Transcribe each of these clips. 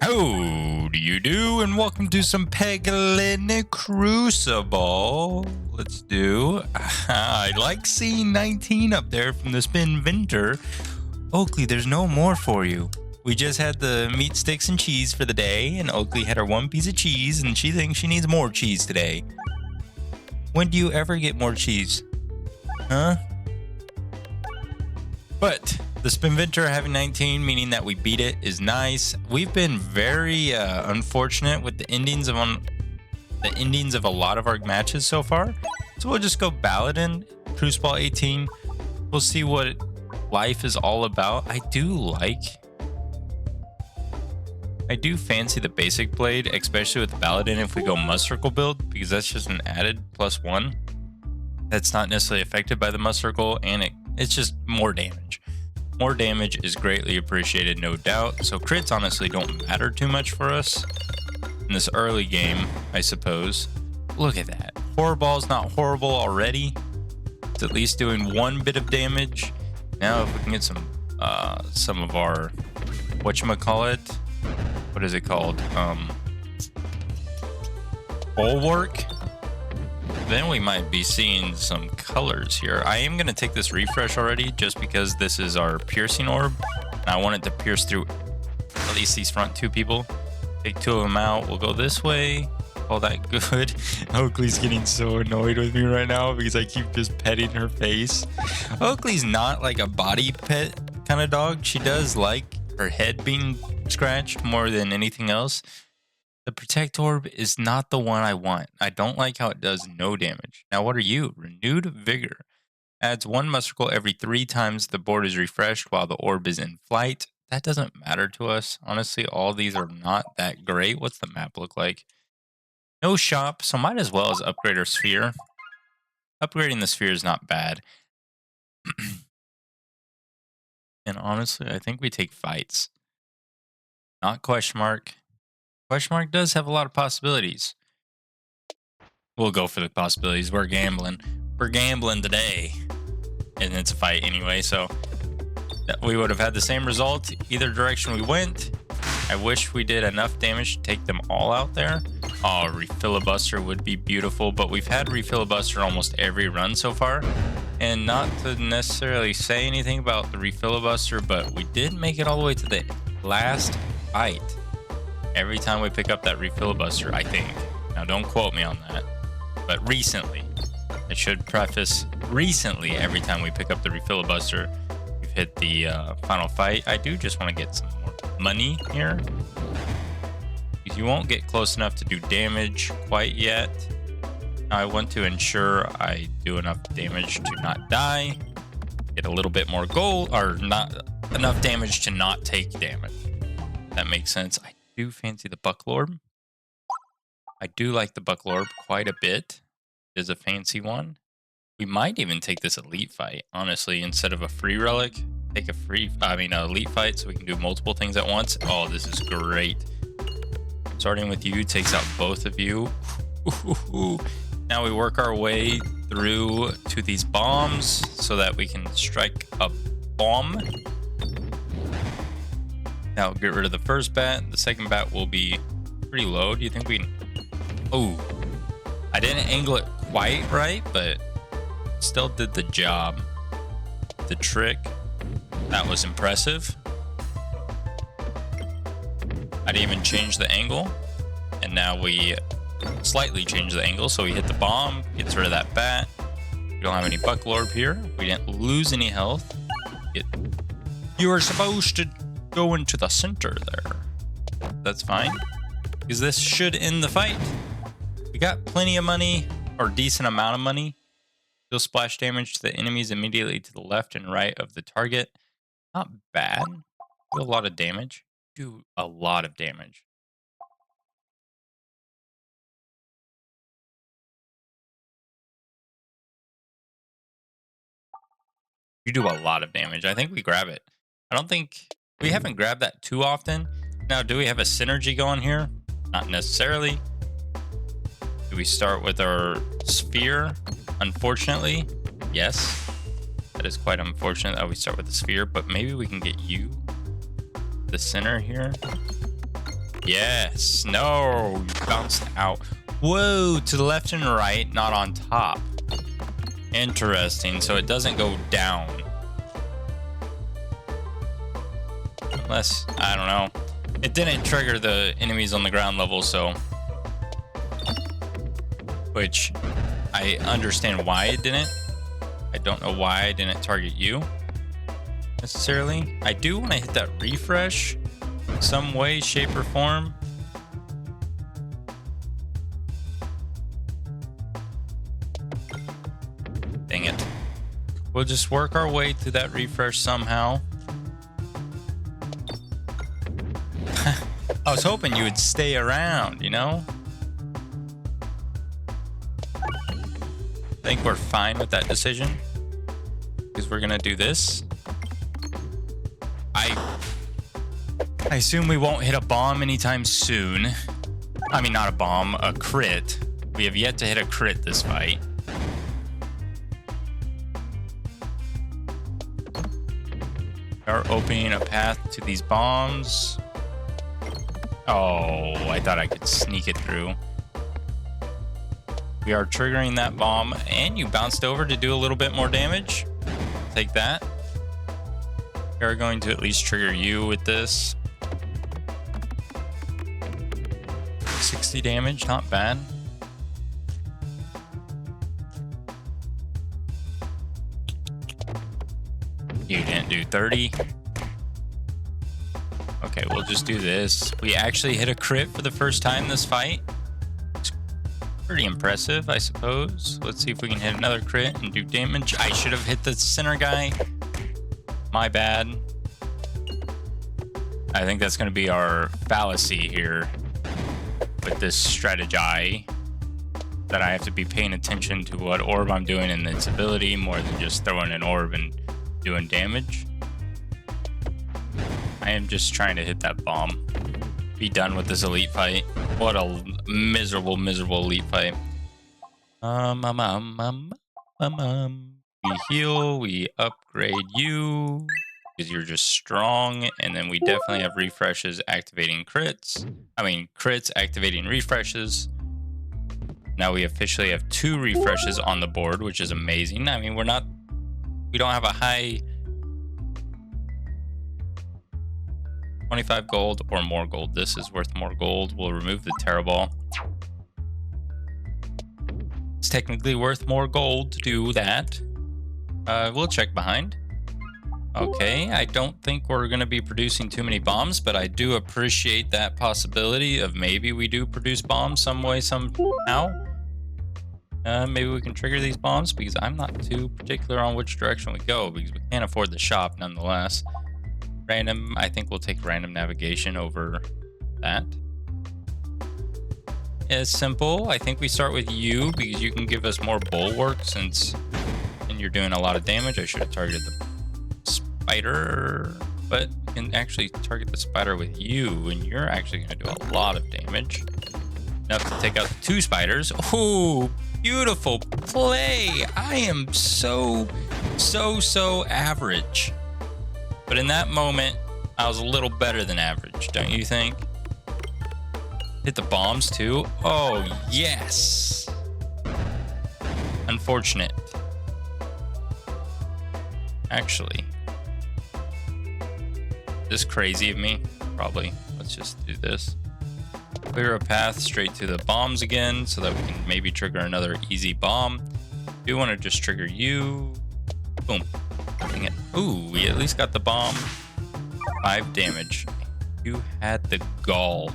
How do you do? And welcome to some Peglin Crucible. Let's do. I like seeing 19 up there from the Spinventor. Oakley, there's no more for you. We just had the meat, sticks, and cheese for the day, and Oakley had her one piece of cheese, and she thinks she needs more cheese today. When do you ever get more cheese? Huh? But the Spinventor having 19, meaning that we beat it, is nice. We've been very unfortunate with the endings of a lot of our matches so far. So we'll just go Paladin, Crucible 18. We'll see what life is all about. I do fancy the basic blade, especially with the Paladin if we go Must Circle build, because that's just an added +1. That's not necessarily affected by the Must Circle, and it's just more damage. More damage is greatly appreciated, no doubt. So crits honestly don't matter too much for us in this early game, I suppose. Look at that. Horrorball's not horrible already. It's at least doing one bit of damage. Now if we can get some of our, whatchamacallit? What is it called? Bulwark? Then we might be seeing some colors here. I am going to take this refresh already just because this is our piercing orb. And I want it to pierce through at least these front two people. Take two of them out. We'll go this way. All that good. Oakley's getting so annoyed with me right now because I keep just petting her face. Oakley's not like a body pet kind of dog. She does like her head being scratched more than anything else. The Protect Orb is not the one I want. I don't like how it does no damage. Now, what are you? Renewed Vigor. Adds 1 Must Circle every 3 times the board is refreshed while the orb is in flight. That doesn't matter to us. Honestly, all these are not that great. What's the map look like? No shop, so might as well as upgrade our sphere. Upgrading the sphere is not bad. And honestly, I think we take fights. Not question mark. Question mark does have a lot of possibilities. We'll go for the possibilities. We're gambling. We're gambling today. And it's a fight anyway, so we would have had the same result either direction we went. I wish we did enough damage to take them all out there. Oh, Refilibuster would be beautiful, but we've had Refilibuster almost every run so far. And not to necessarily say anything about the Refilibuster, but we did make it all the way to the last fight. Every time we pick up that Refilibuster, I think. Now, don't quote me on that. But recently, I should preface, recently, every time we pick up the Refilibuster, we've hit the final fight. I do just want to get some more money here. Because you won't get close enough to do damage quite yet. Now, I want to ensure I do enough damage to not die. Get a little bit more gold, or not enough damage to not take damage. That makes sense. I do fancy the Buckle Orb. I do like the Buckle Orb quite a bit. It is a fancy one. We might even take this elite fight, honestly, instead of a free relic. Take a elite fight so we can do multiple things at once. Oh, this is great. Starting with you takes out both of you. Now we work our way through to these bombs so that we can strike a bomb. Now get rid of the first bat. The second bat will be pretty low. Do you think we... Oh, I didn't angle it quite right, but still did the job. The trick. That was impressive. I didn't even change the angle. And now we slightly change the angle. So we hit the bomb, gets rid of that bat. We don't have any Buckle Orb here. We didn't lose any health. You were supposed to go into the center there. That's fine, because this should end the fight. We got plenty of money, or decent amount of money. Deal splash damage to the enemies immediately to the left and right of the target. Not bad. Do a lot of damage. Do a lot of damage. You do a lot of damage. I think we grab it. I don't think... We haven't grabbed that too often. Now, do we have a synergy going here? Not necessarily. Do we start with our sphere? Unfortunately, yes. That is quite unfortunate that we start with the sphere, but maybe we can get you the center here. Yes. No. You bounced out. Whoa. To the left and right, not on top. Interesting. So it doesn't go down. Unless, I don't know. It didn't trigger the enemies on the ground level, so. Which I understand why it didn't. I don't know why I didn't target you necessarily. I do want to hit that refresh in some way, shape, or form. Dang it. We'll just work our way to that refresh somehow. I was hoping you would stay around, you know? I think we're fine with that decision. Because we're gonna do this. I assume we won't hit a bomb anytime soon. I mean, not a bomb, a crit. We have yet to hit a crit this fight. We are opening a path to these bombs. Oh, I thought I could sneak it through. We are triggering that bomb, and you bounced over to do a little bit more damage. Take that. We are going to at least trigger you with this. 60 damage, not bad. You didn't do 30. Okay, we'll just do this. We actually hit a crit for the first time this fight. It's pretty impressive, I suppose. Let's see if we can hit another crit and do damage. I should have hit the center guy. My bad. I think that's going to be our fallacy here with this strategy. That I have to be paying attention to what orb I'm doing and its ability more than just throwing an orb and doing damage. I am just trying to hit that bomb. Be done with this elite fight. What a miserable, miserable elite fight. We heal, we upgrade you because you're just strong, and then we definitely have refreshes activating crits. I mean, crits activating refreshes. Now we officially have 2 refreshes on the board, which is amazing. I mean, we don't have a high 25 gold or more gold. This is worth more gold. We'll remove the Terra Ball. It's technically worth more gold to do that. We'll check behind. Okay, I don't think we're going to be producing too many bombs, but I do appreciate that possibility of maybe we do produce bombs some way, somehow. Maybe we can trigger these bombs because I'm not too particular on which direction we go because we can't afford the shop nonetheless. Random, I think we'll take random navigation over that. It's simple. I think we start with you because you can give us more bulwark since and you're doing a lot of damage. I should have targeted the spider, but we can actually target the spider with you and you're actually going to do a lot of damage. Enough to take out the 2 spiders. Oh, beautiful play. I am so average. But in that moment, I was a little better than average, don't you think? Hit the bombs too. Oh, yes. Unfortunate. Actually. This crazy of me? Probably. Let's just do this. Clear a path straight to the bombs again so that we can maybe trigger another easy bomb. Do want to just trigger you. Boom. Dang it. Ooh, we at least got the bomb. 5 damage. You had the gall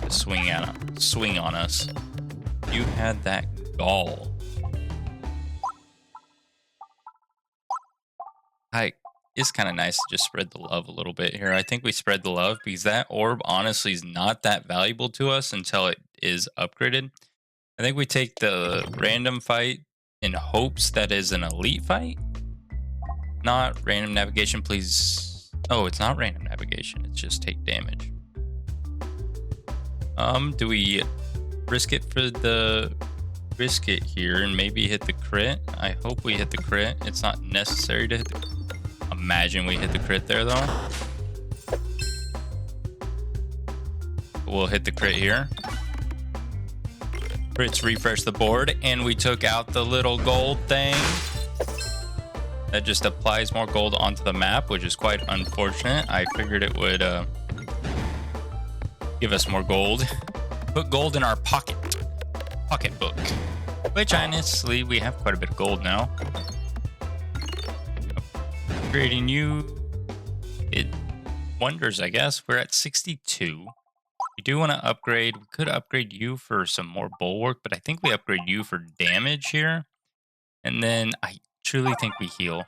to swing on us. You had that gall. It's kind of nice to just spread the love a little bit here. I think we spread the love because that orb honestly is not that valuable to us until it is upgraded. I think we take the random fight in hopes that is an elite fight. Not random navigation, please. Oh, it's not random navigation. It's just take damage. Do we risk it for the risk it here and maybe hit the crit? I hope we hit the crit. It's not necessary to hit the... Imagine we hit the crit there though. We'll hit the crit here. Crits refresh the board, and we took out the little gold thing. That just applies more gold onto the map, which is quite unfortunate. I figured it would give us more gold. Put gold in our pocketbook. Which honestly, we have quite a bit of gold now. Creating you, it wonders, I guess. We're at 62. We do want to upgrade. We could upgrade you for some more bulwark, but I think we upgrade you for damage here. And then I truly think we heal.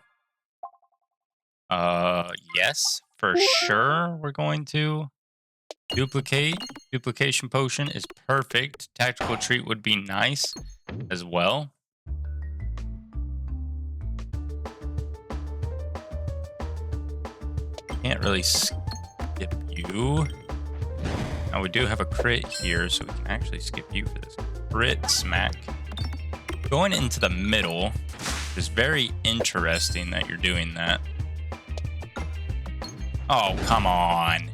Yes, for sure we're going to duplicate. Duplication potion is perfect. Tactical treat would be nice as well. Can't really skip you. Now we do have a crit here, so we can actually skip you for this crit smack. Going into the middle is very interesting that you're doing that. Oh, come on.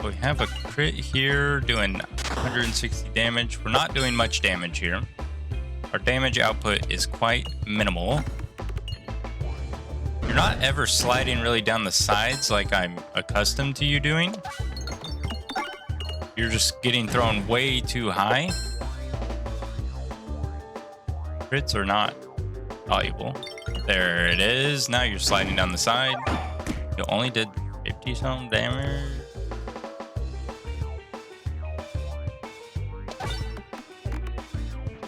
We have a crit here doing 160 damage. We're not doing much damage here. Our damage output is quite minimal. You're not ever sliding really down the sides like I'm accustomed to you doing. You're just getting thrown way too high. Crits are not valuable. There it is. Now you're sliding down the side. You only did 50 some damage.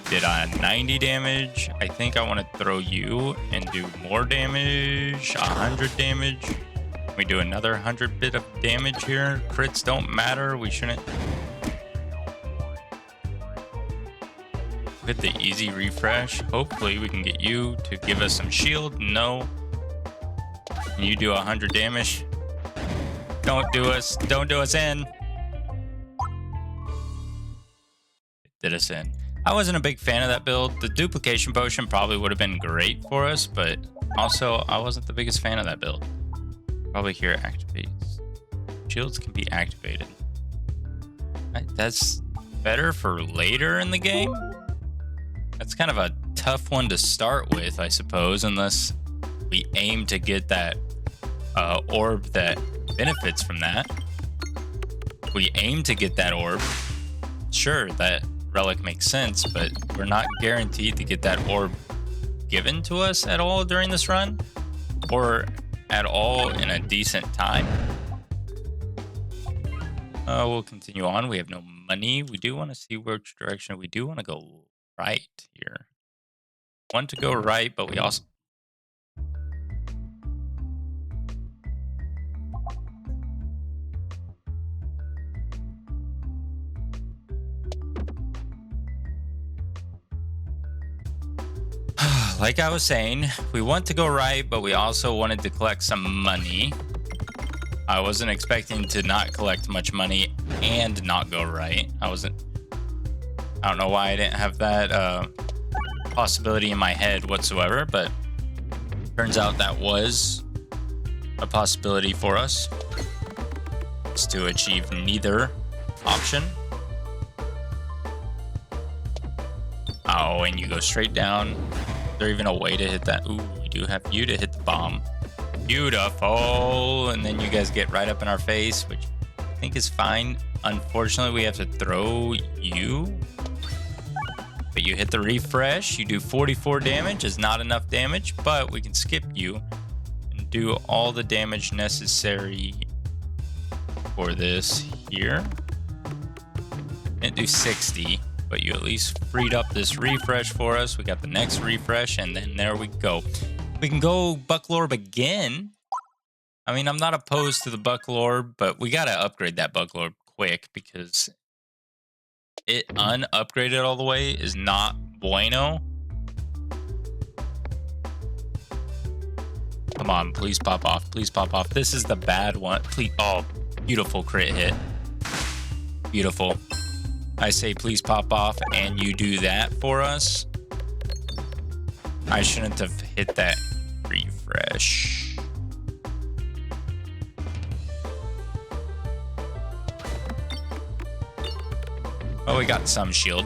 Did 90 damage. I think I want to throw you and do more damage. 100 damage. We do another 100 bit of damage here. Crits don't matter. We shouldn't. Hit the easy refresh. Hopefully we can get you to give us some shield. No. And you do 100 damage. Don't do us in. Did us in. I wasn't a big fan of that build. The duplication potion probably would have been great for us, but also I wasn't the biggest fan of that build. Probably here activates. Shields can be activated. That's better for later in the game. That's kind of a tough one to start with, I suppose, unless we aim to get that orb that benefits from that. If we aim to get that orb, sure, that relic makes sense, but we're not guaranteed to get that orb given to us at all during this run, or at all in a decent time. We'll continue on. We have no money. We do want to see which direction. We do want to go right here. Want to go right, but we also... Like I was saying, we want to go right, but we also wanted to collect some money. I wasn't expecting to not collect much money and not go right. I don't know why I didn't have that possibility in my head whatsoever, but turns out that was a possibility for us. It's to achieve neither option. Oh, and you go straight down. Is there even a way to hit that? Ooh, we do have you to hit the bomb. Beautiful. And then you guys get right up in our face, which I think is fine. Unfortunately, we have to throw you. But you hit the refresh. You do 44 damage. Is not enough damage, but we can skip you and do all the damage necessary for this here. Can't do 60. But you at least freed up this refresh for us. We got the next refresh, and then there we go. We can go Bucklorb again. I mean, I'm not opposed to the Bucklorb, but we got to upgrade that Bucklorb quick because it unupgraded all the way is not bueno. Come on, please pop off. Please pop off. This is the bad one. Please. Oh, beautiful crit hit. Beautiful. I say please pop off, and you do that for us. I shouldn't have hit that refresh. Oh, we got some shield.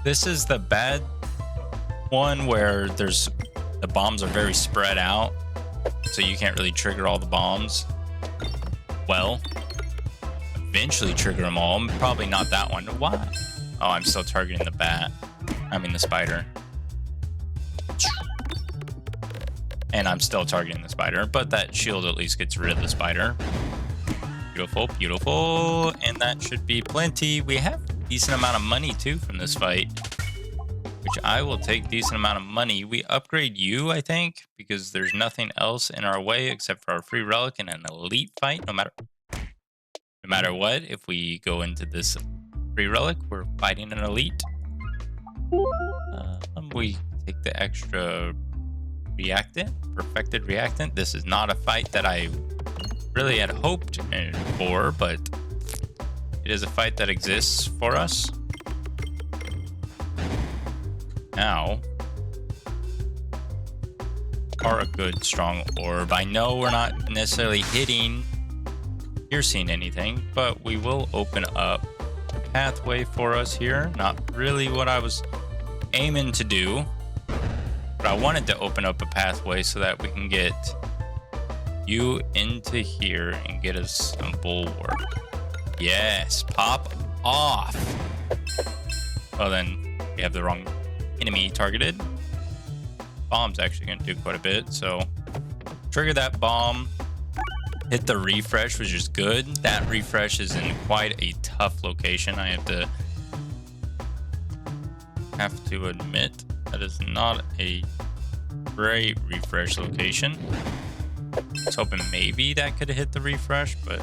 This is the bad one where the bombs are very spread out, so you can't really trigger all the bombs. Well, eventually trigger them all. Probably not that one. Why? Oh, I'm still targeting the bat. I mean the spider. And I'm still targeting the spider, but that shield at least gets rid of the spider. Beautiful, beautiful. And that should be plenty. We have a decent amount of money too from this fight, which I will take decent amount of money. We upgrade you, I think, because there's nothing else in our way except for our free relic and an elite fight. No matter what, if we go into this free relic, we're fighting an elite. We take the extra reactant, perfected reactant. This is not a fight that I really had hoped for, but it is a fight that exists for us. Now, are a good strong orb. I know we're not necessarily hitting, piercing anything, but we will open up a pathway for us here. Not really what I was aiming to do, but I wanted to open up a pathway so that we can get you into here and get us some bulwark. Yes, pop off. Well, then we have the wrong enemy targeted. Bomb's actually going to do quite a bit, so trigger that bomb. Hit the refresh, which is good. That refresh is in quite a tough location. I have to admit that is not a great refresh location. I was hoping maybe that could have hit the refresh, but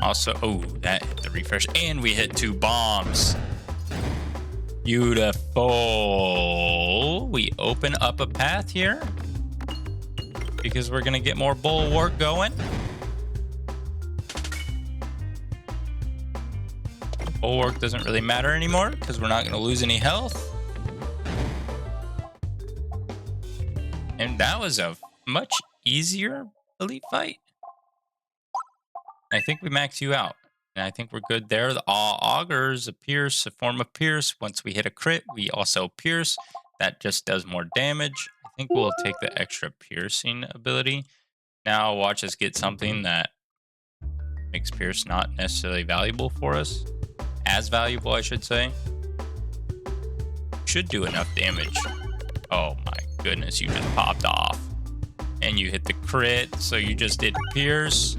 also, oh, that hit the refresh, and we hit 2 bombs. Beautiful. We open up a path here because we're gonna get more bulwark going. Bulwark doesn't really matter anymore because we're not gonna lose any health. And that was a much easier elite fight. I think we maxed you out. And I think we're good there. The augers, a pierce, a form of pierce. Once we hit a crit, we also pierce. That just does more damage. I think we'll take the extra piercing ability. Now watch us get something that makes pierce not necessarily valuable for us. As valuable, I should say. Should do enough damage. Oh my goodness, you just popped off. And you hit the crit, so you just did pierce.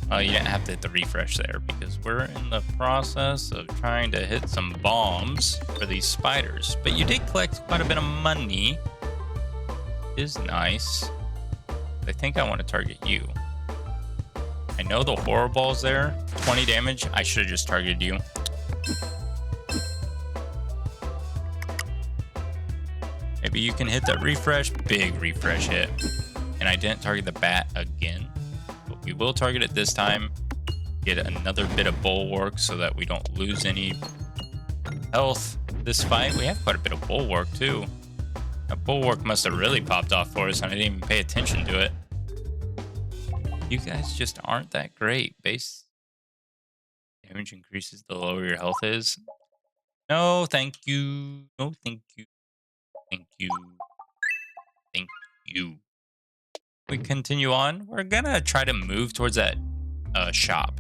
You didn't have to hit the refresh there because we're in the process of trying to hit some bombs for these spiders. But you did collect quite a bit of money. It is nice. I think I want to target you. I know the horror ball's there. 20 damage. I should have just targeted you. Maybe you can hit that refresh. Big refresh hit. And I didn't target the bat again. But we will target it this time. Get another bit of bulwark so that we don't lose any health this fight. We have quite a bit of bulwark too. That bulwark must have really popped off for us and I didn't even pay attention to it. You guys just aren't that great. Base damage increases the lower your health is. No, thank you. No, thank you. Thank you. Thank you. We continue on. We're gonna try to move towards that shop.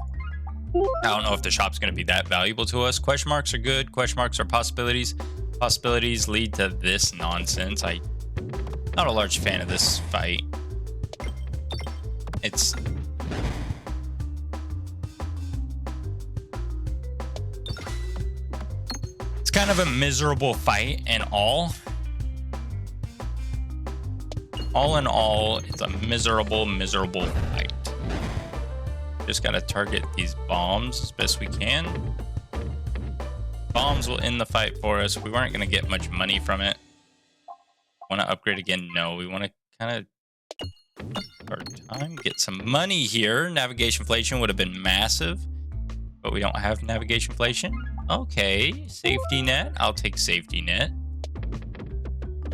I don't know if the shop's gonna be that valuable to us. Question marks are good. Question marks are possibilities. Possibilities lead to this nonsense. I'm not a large fan of this fight. It's kind of a miserable fight and all. All in all, it's a miserable fight. Just gotta target these bombs as best we can. Bombs will end the fight for us. We weren't gonna get much money from it. Want to upgrade again? No, we want to kind of our time, get some money here. Navigation inflation would have been massive, but we don't have navigation inflation. Okay, safety net. I'll take safety net.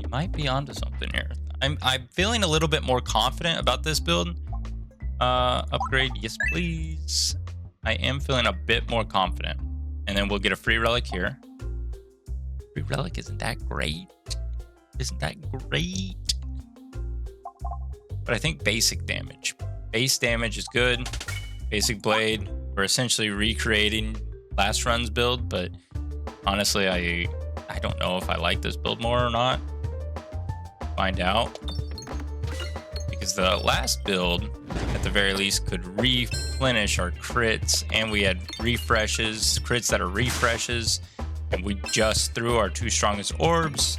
You might be onto something here. I'm feeling a little bit more confident about this build. Upgrade, yes please. I am feeling a bit more confident. And then we'll get a free relic here. Free relic, isn't that great? Isn't that great? But I think basic damage. Base damage is good. Basic blade. We're essentially recreating last run's build, but honestly, I don't know if I like this build more or not. Find out. Because the last build, at the very least, could replenish our crits, and we had refreshes, crits that are refreshes, and we just threw our 2 strongest orbs.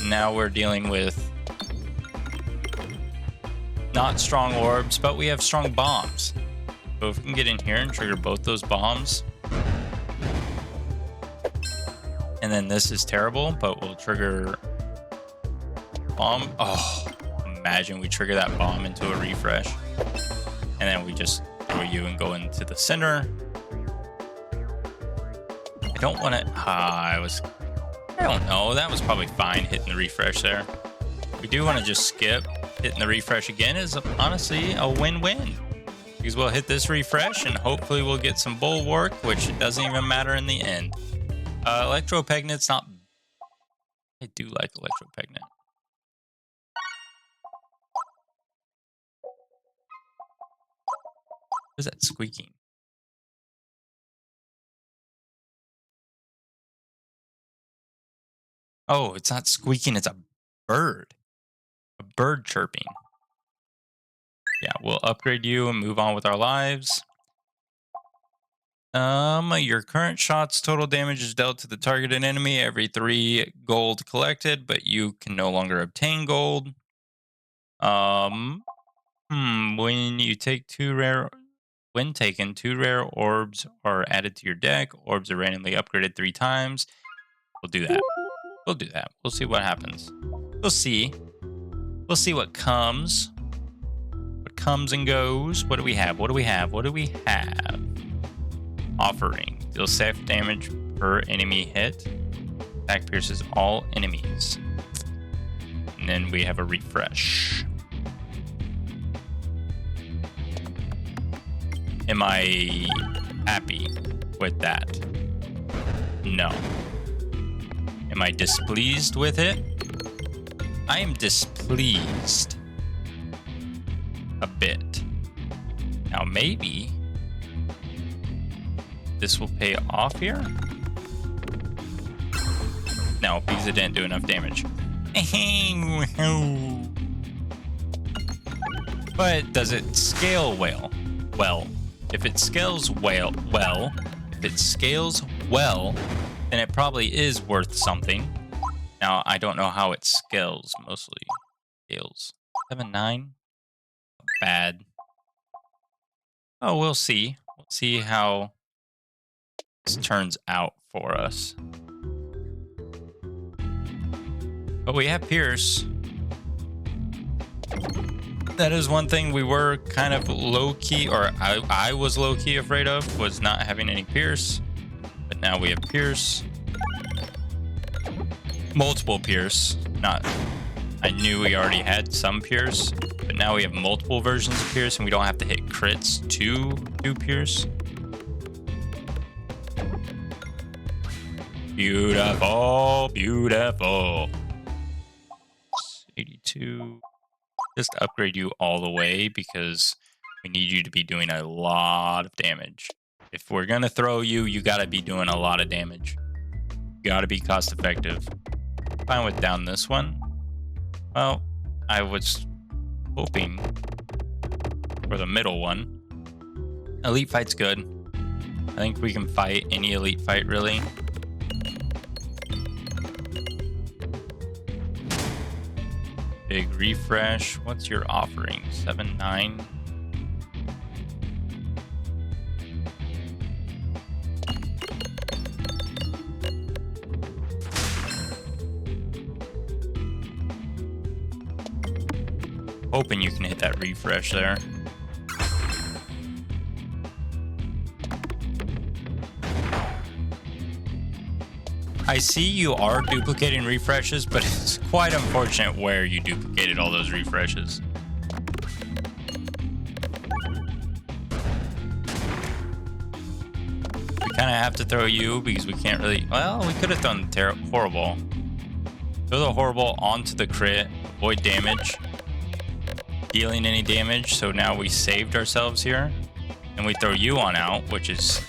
Now we're dealing with not strong orbs, but we have strong bombs. So if we can get in here and trigger both those bombs. And then this is terrible, but we'll trigger bomb. Oh, imagine we trigger that bomb into a refresh. And then we just throw you and go into the center. I don't want to... I don't know. That was probably fine hitting the refresh there. We do want to just skip. Hitting the refresh again is honestly a win-win. Because we'll hit this refresh and hopefully we'll get some bulwark, which doesn't even matter in the end. Electro-Pegnet's not... I do like Electro-Pegnet. What is that squeaking? Oh, it's not squeaking, it's a bird. A bird chirping. Yeah, we'll upgrade you and move on with our lives. Your current shot's total damage is dealt to the targeted enemy every 3 gold collected, but you can no longer obtain gold. When you take 2 rare... When taken, 2 rare orbs are added to your deck. Orbs are randomly upgraded 3 times. We'll do that. We'll do that. We'll see what happens. We'll see. We'll see what comes. What comes and goes. What do we have? What do we have? What do we have? Offering. Deals safe damage per enemy hit. Attack pierces all enemies. And then we have a refresh. Am I happy with that? No. Am I displeased with it? I am displeased. A bit. Now maybe this will pay off here? No, because it didn't do enough damage. But does it scale well? Well, if it scales well, then it probably is worth something. Now, I don't know how it scales, mostly. Scales. 7-9? Bad. Oh, we'll see. We'll see how this turns out for us. But we have Pierce. That is one thing we were kind of low-key, or I was low-key afraid of, was not having any Pierce. But now we have Pierce. Multiple Pierce. I knew we already had some Pierce, but now we have multiple versions of Pierce, and we don't have to hit crits to do Pierce. Beautiful, beautiful. 82. Just upgrade you all the way because we need you to be doing a lot of damage. If we're gonna throw you, you gotta be doing a lot of damage. You gotta be cost effective. Fine with down this one. Well, I was hoping for the middle one. Elite fight's good. I think we can fight any elite fight really. Big refresh. What's your offering? 7-9. Hoping you can hit that refresh there. I see you are duplicating refreshes, but it's quite unfortunate where you duplicated all those refreshes. kind of have to throw you because we can't really... Well, we could have done horrible. Throw the horrible onto the crit, avoid damage, dealing any damage. So now we saved ourselves here. And we throw you on out, which is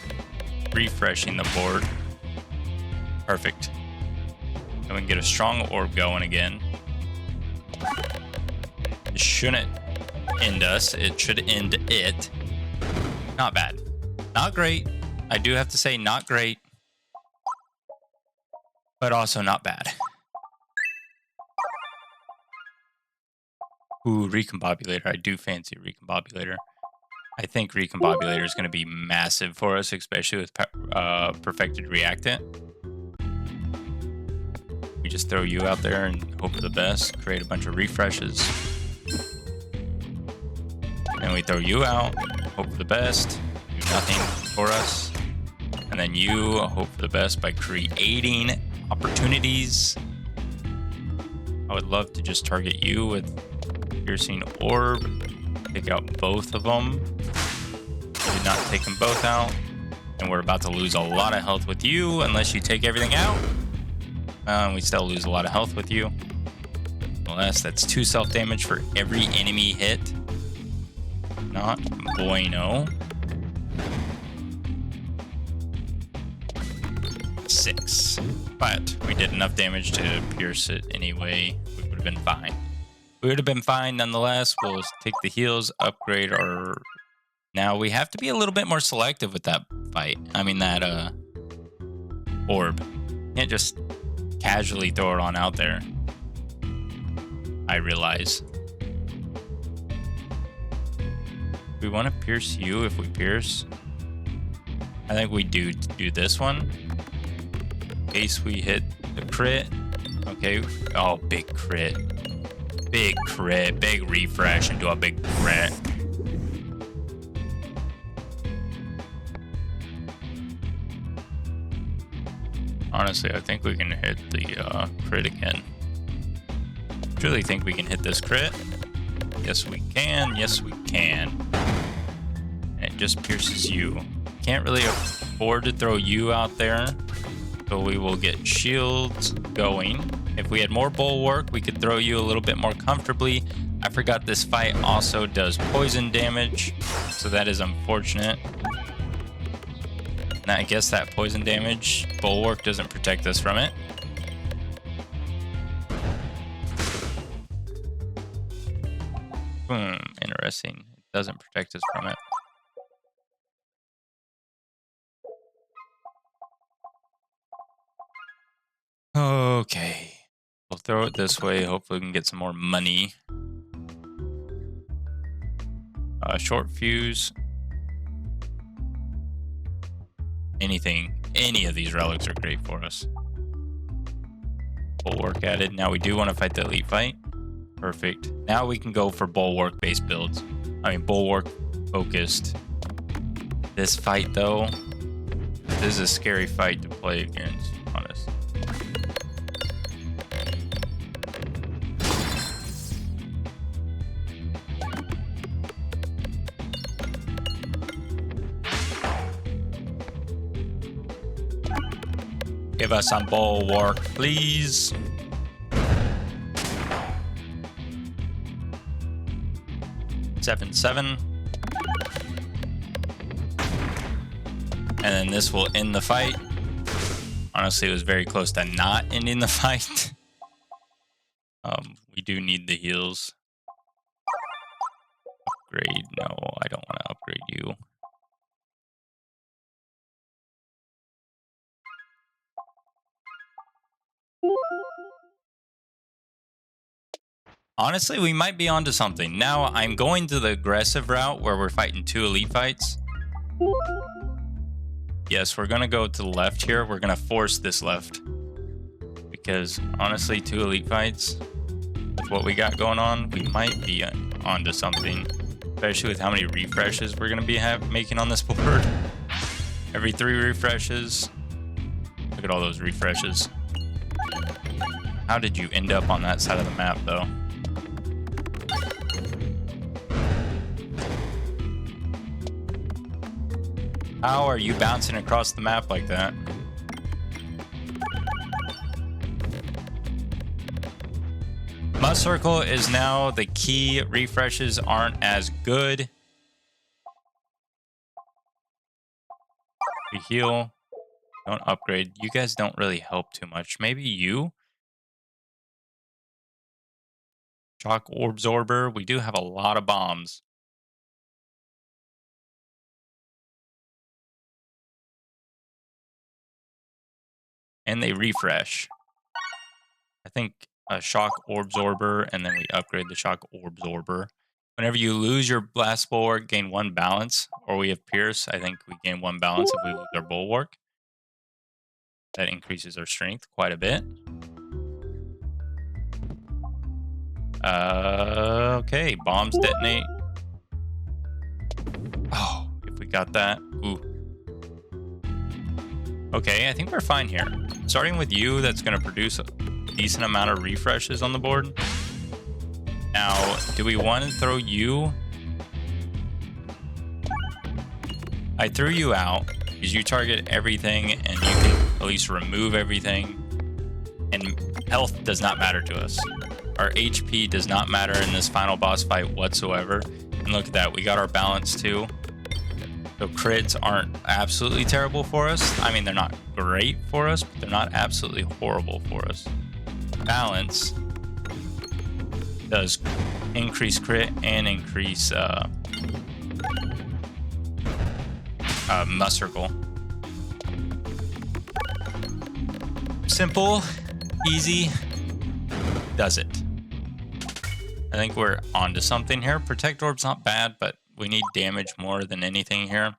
refreshing the board. Perfect. And we can get a strong orb going again. It shouldn't end us. It should end it. Not bad. Not great. I do have to say not great. But also not bad. Ooh, Recombobulator. I do fancy Recombobulator. I think Recombobulator is going to be massive for us, especially with Perfected Reactant. We just throw you out there and hope for the best, create a bunch of refreshes. And we throw you out, hope for the best, do nothing for us. And then you hope for the best by creating opportunities. I would love to just target you with Piercing Orb. Take out both of them. Did not take them both out. And we're about to lose a lot of health with you unless you take everything out. We still lose a lot of health with you. Unless that's 2 self-damage for every enemy hit. Not bueno. 6. But we did enough damage to pierce it anyway. We would have been fine. We would have been fine nonetheless. We'll take the heals, upgrade our... Now we have to be a little bit more selective with that fight. I mean that orb. Can't just casually throw it on out there. I realize. We want to pierce you if we pierce. I think we do this one. In case we hit the crit. Okay. Oh, big crit. Big crit, big refresh, and do a big crit. Honestly, I think we can hit the crit again. Truly think we can hit this crit. Yes, we can. Yes, we can. And it just pierces you. Can't really afford to throw you out there. So we will get shields going. If we had more bulwark, we could throw you a little bit more comfortably. I forgot this fight also does poison damage, so that is unfortunate. And I guess that poison damage, bulwark doesn't protect us from it. Interesting. It doesn't protect us from it. Okay. We'll throw it this way. Hopefully we can get some more money. Short fuse. Anything. Any of these relics are great for us. Bulwark added. Now we do want to fight the elite fight. Perfect. Now we can go for bulwark based builds. I mean bulwark focused. This fight though. This is a scary fight to play against, honest. Give us some bulwark, please. Seven. And then this will end the fight. Honestly, it was very close to not ending the fight. We do need the heals. Upgrade. No, I don't want to upgrade you. Honestly, we might be onto something. Now, I'm going to the aggressive route where we're fighting 2 elite fights. Yes, we're going to go to the left here. We're going to force this left. Because, honestly, 2 elite fights, with what we got going on, we might be onto something. Especially with how many refreshes we're going to be making on this board. Every 3 refreshes. Look at all those refreshes. How did you end up on that side of the map, though? How are you bouncing across the map like that? Must Circle is now the key. Refreshes aren't as good. We heal. Don't upgrade. You guys don't really help too much. Maybe you? Shock Orb Absorber. We do have a lot of bombs. And they refresh. I think a Shock Orb Absorber, and then we upgrade the Shock Orb Absorber. Whenever you lose your Blast Bulwark, gain 1 balance, or we have Pierce, I think we gain 1 balance if we lose our Bulwark. That increases our strength quite a bit. Okay, bombs detonate. Oh, if we got that. Ooh. Okay, I think we're fine here. Starting with you, that's going to produce a decent amount of refreshes on the board. Now, do we want to throw you? I threw you out because you target everything and you can at least remove everything. And health does not matter to us. Our HP does not matter in this final boss fight whatsoever. And look at that, we got our balance too. So crits aren't absolutely terrible for us. I mean, they're not great for us, but they're not absolutely horrible for us. Balance does increase crit and increase Must Circle. Simple, easy, does it. I think we're onto something here. Protect Orb's not bad, but we need damage more than anything here.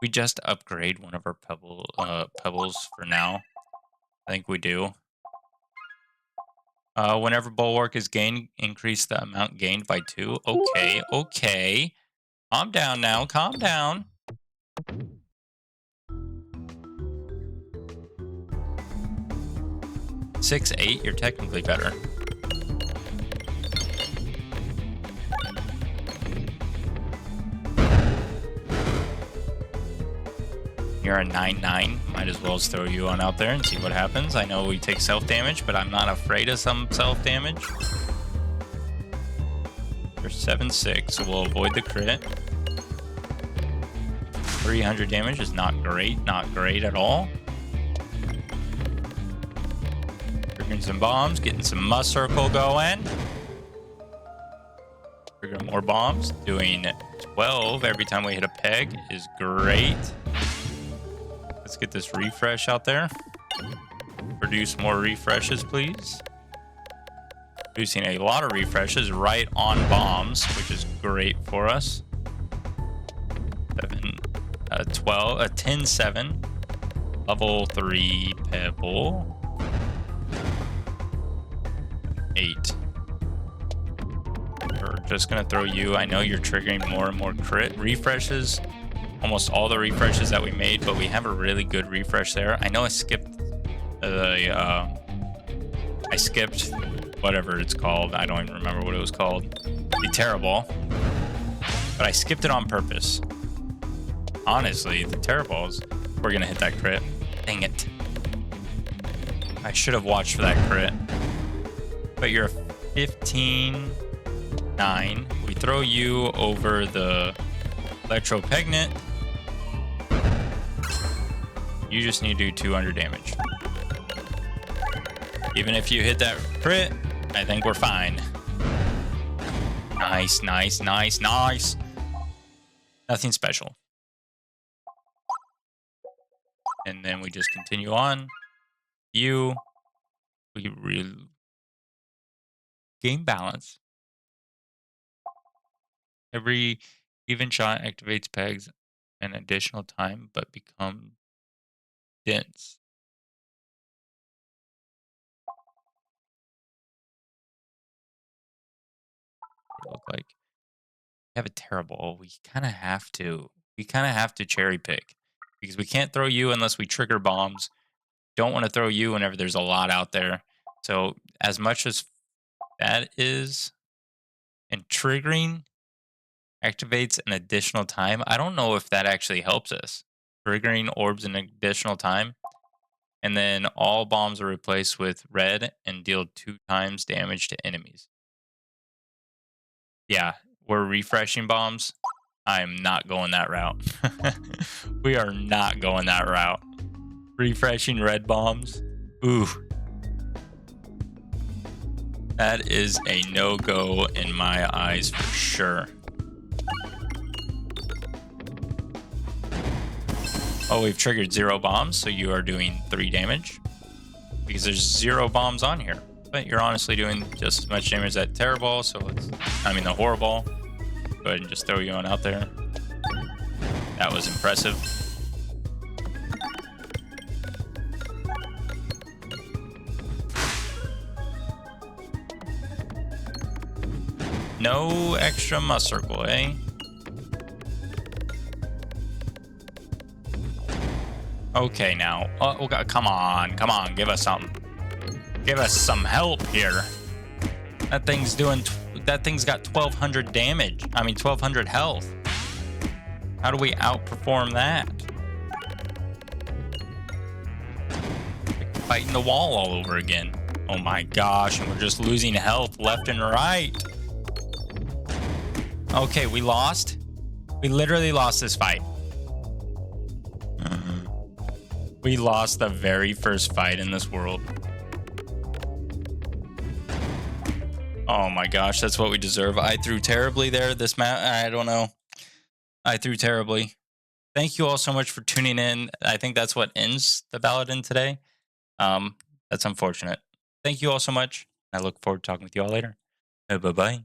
We just upgrade one of our pebbles for now. I think we do. Whenever Bulwark is gained, increase the amount gained by 2. Okay, okay. Calm down now, calm down. Six, 8, you're technically better. You're a 9-9. Might as well throw you on out there and see what happens. I know we take self-damage, but I'm not afraid of some self-damage. You're 7-6, so we'll avoid the crit. 300 damage is not great at all. Triggering some bombs, getting some Must Circle going. Triggering more bombs, doing 12 every time we hit a peg is great. Let's get this refresh out there. Produce more refreshes, please. Producing a lot of refreshes right on bombs, which is great for us. 12, 10-7. Level 3 pebble. 8. We're just gonna throw you. I know you're triggering more and more crit refreshes. Almost all the refreshes that we made, but we have a really good refresh there. I know I skipped I skipped whatever it's called. I don't even remember what it was called. The Terrible. But I skipped it on purpose. Honestly, the Terribles, we're gonna hit that crit. Dang it. I should have watched for that crit. But you're a 15-9. We throw you over the Electro Peglin. You just need to do 200 damage. Even if you hit that crit, I think we're fine. Nice, nice, nice, nice. Nothing special. And then we just continue on. We really gain balance. Every even shot activates pegs an additional time, but become dense. Look like we have a terrible. We kind of have to. We kind of have to cherry pick because we can't throw you unless we trigger bombs. Don't want to throw you whenever there's a lot out there. So as much as that is, and triggering activates an additional time. I don't know if that actually helps us. triggering orbs an additional time. And then all bombs are replaced with red and deal 2 times damage to enemies. Yeah, we're refreshing bombs. I'm not going that route. We are not going that route. Refreshing red bombs. Ooh. That is a no-go in my eyes for sure. Oh, we've triggered 0 bombs, so you are doing 3 damage. Because there's 0 bombs on here. But you're honestly doing just as much damage as that terror ball, so the horror ball. Go ahead and just throw you on out there. That was impressive. No extra must circle, eh? Okay, now. Oh, God, come on. Come on. Give us something. Give us some help here. That thing's got 1,200 damage. 1,200 health. How do we outperform that? Like fighting the wall all over again. Oh my gosh, and we're just losing health left and right. Okay, we lost. We literally lost this fight. We lost the very first fight in this world. Oh my gosh, that's what we deserve. I threw terribly there. This map, I don't know. I threw terribly. Thank you all so much for tuning in. I think that's what ends the Paladin today. That's unfortunate. Thank you all so much. I look forward to talking with you all later. Bye-bye.